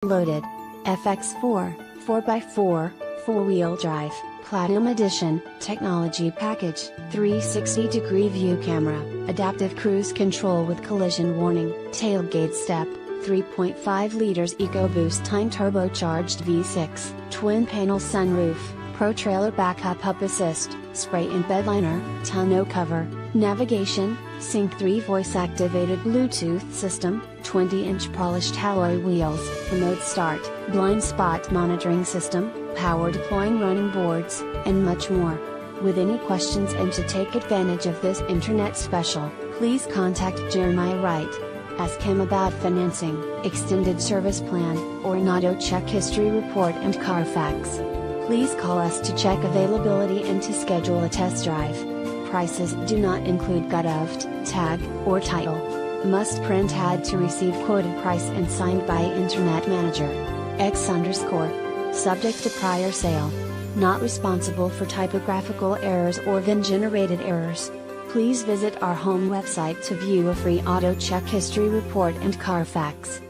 Loaded. FX4, 4x4, 4-wheel drive, Platinum Edition, Technology Package, 360-degree view camera, Adaptive Cruise Control with Collision Warning, Tailgate Step, 3.5 liters EcoBoost Tiwn Turbocharged V6, Twin-panel sunroof, Pro Trailer Backup Up Assist, Spray and Bedliner, Tonneau cover, Navigation, Sync 3 voice-activated Bluetooth system, 20-inch polished alloy wheels, Remote Start, Blind Spot Monitoring System, Power Deploying Running Boards, and much more. With any questions and to take advantage of this internet special, please contact Jeremiah Wright. Ask him about financing, extended service plan, or an auto check history report and Carfax. Please call us to check availability and to schedule a test drive. Prices do not include gut-of, tag, or title. Must print ad to receive quoted price and signed by Internet Manager. X_. Subject to prior sale. Not responsible for typographical errors or VIN-generated errors. Please visit our home website to view a free auto check history report and Carfax.